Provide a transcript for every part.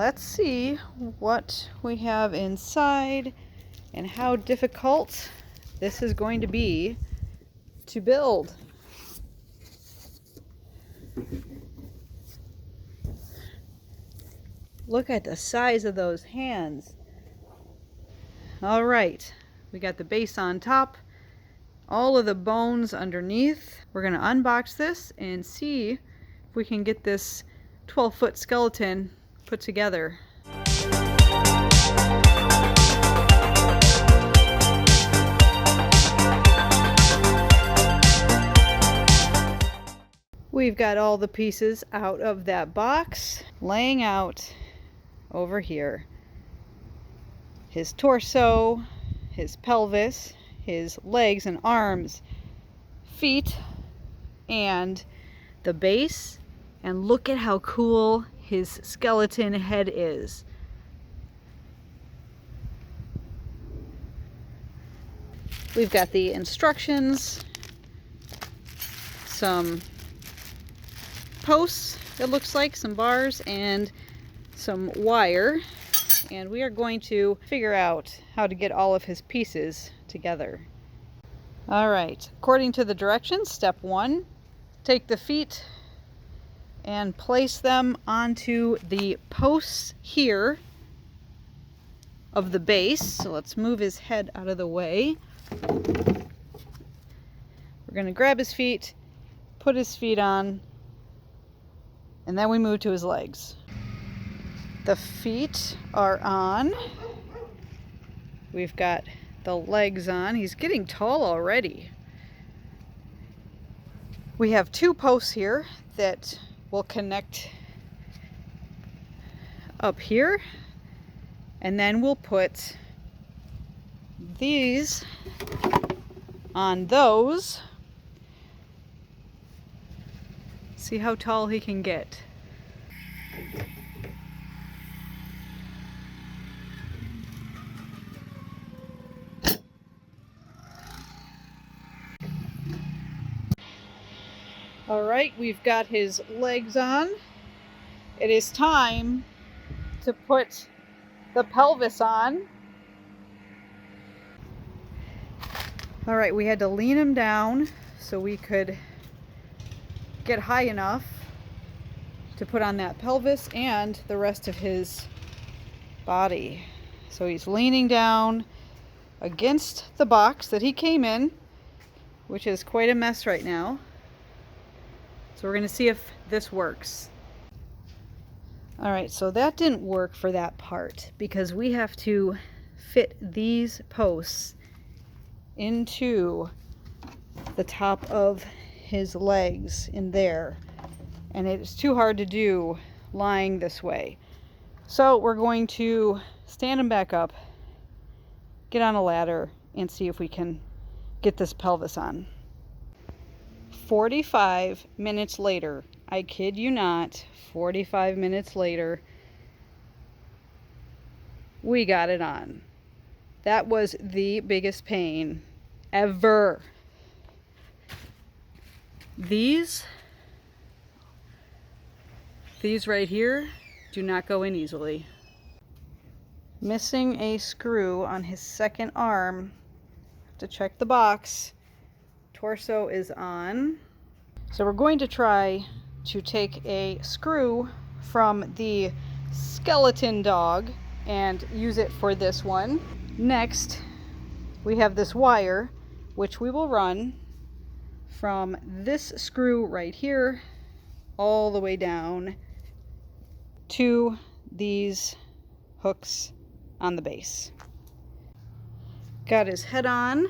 let's see what we have inside and how difficult this is going to be to build. Look at the size of those hands. All right, we got the base on top, all of the bones underneath. We're gonna unbox this and see if we can get this 12-foot skeleton put together. We've got all the pieces out of that box, laying out over here. His torso, his pelvis, his legs and arms, feet, and the base. And look at how cool his skeleton head is. We've got the instructions, some posts, it looks like, some bars, and some wire. And we are going to figure out how to get all of his pieces together. All right, according to the directions, step 1, take the feet and place them onto the posts here of the base. So let's move his head out of the way. We're going to grab his feet, put his feet on, and then we move to his legs. The feet are on. We've got the legs on. He's getting tall already. We have 2 posts here that will connect up here, and then we'll put these on those. See how tall he can get. All right, we've got his legs on. It is time to put the pelvis on. All right, we had to lean him down so we could get high enough to put on that pelvis and the rest of his body. So he's leaning down against the box that he came in, which is quite a mess right now. So we're going to see if this works. All right, so that didn't work for that part because we have to fit these posts into the top of his legs in there. And it's too hard to do lying this way. So we're going to stand him back up, get on a ladder, and see if we can get this pelvis on. 45 minutes later, I kid you not, 45 minutes later, we got it on. That was the biggest pain ever. These right here do not go in easily. Missing a screw on his second arm. Have to check the box. Torso is on. So we're going to try to take a screw from the skeleton dog and use it for this one. Next, we have this wire, which we will run from this screw right here all the way down to these hooks on the base. Got his head on,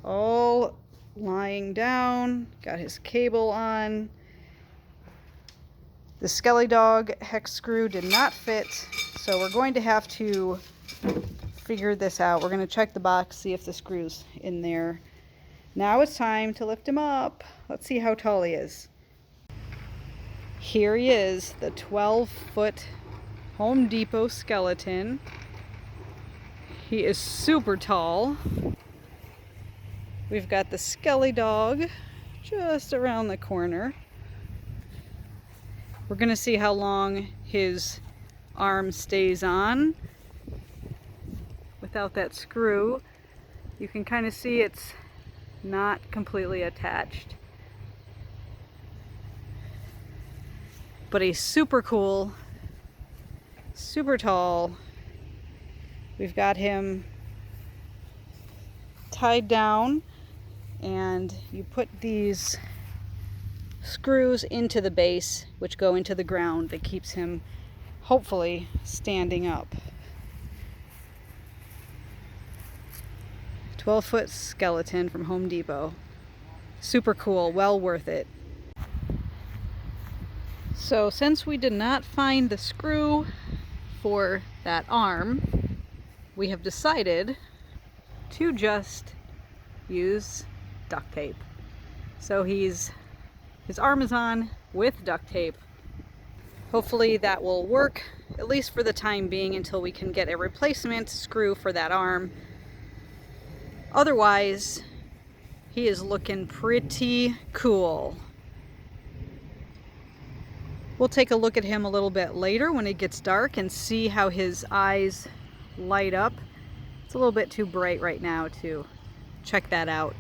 all lying down, got his cable on. The Skelly dog hex screw did not fit, so we're going to have to figure this out. We're going to check the box, see if the screw's in there. Now it's time to lift him up. Let's see how tall he is. Here he is, the 12-foot Home Depot skeleton. He is super tall. We've got the Skelly dog just around the corner. We're gonna see how long his arm stays on without that screw. You can kind of see it's not completely attached. But he's super cool, super tall. We've got him tied down, and you put these screws into the base, which go into the ground, that keeps him hopefully standing up. 12-foot skeleton from Home Depot. Super cool, well worth it. So since we did not find the screw for that arm, we have decided to just use duct tape. So his arm is on with duct tape. Hopefully that will work, at least for the time being, until we can get a replacement screw for that arm. Otherwise, he is looking pretty cool. We'll take a look at him a little bit later when it gets dark and see how his eyes light up. It's a little bit too bright right now to check that out.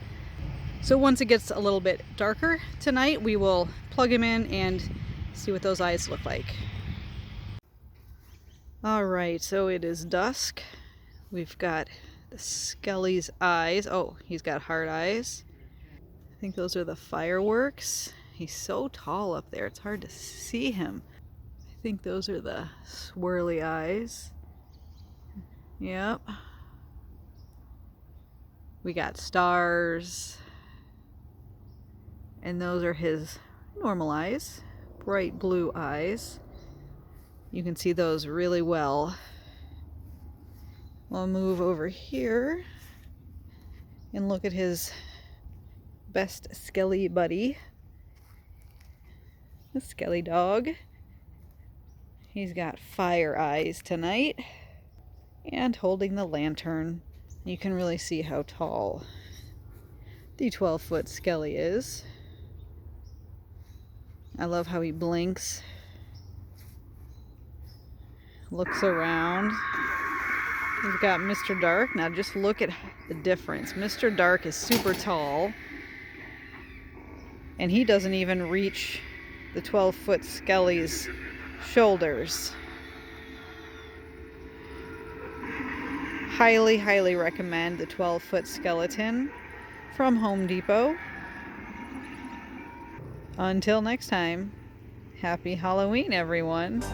So once it gets a little bit darker tonight, we will plug him in and see what those eyes look like. All right, so it is dusk. We've got the Skelly's eyes. Oh, he's got hard eyes. I think those are the fireworks. He's so tall up there, it's hard to see him. I think those are the swirly eyes. Yep. We got stars. And those are his normal eyes, bright blue eyes. You can see those really well. We'll move over here and look at his best Skelly buddy, the Skelly dog. He's got fire eyes tonight, and holding the lantern. You can really see how tall the 12-foot Skelly is. I love how he blinks, looks around. We've got Mr. Dark. Now just look at the difference. Mr. Dark is super tall, and he doesn't even reach the 12-foot Skelly's shoulders. Highly, highly recommend the 12-foot skeleton from Home Depot. Until next time, happy Halloween, everyone.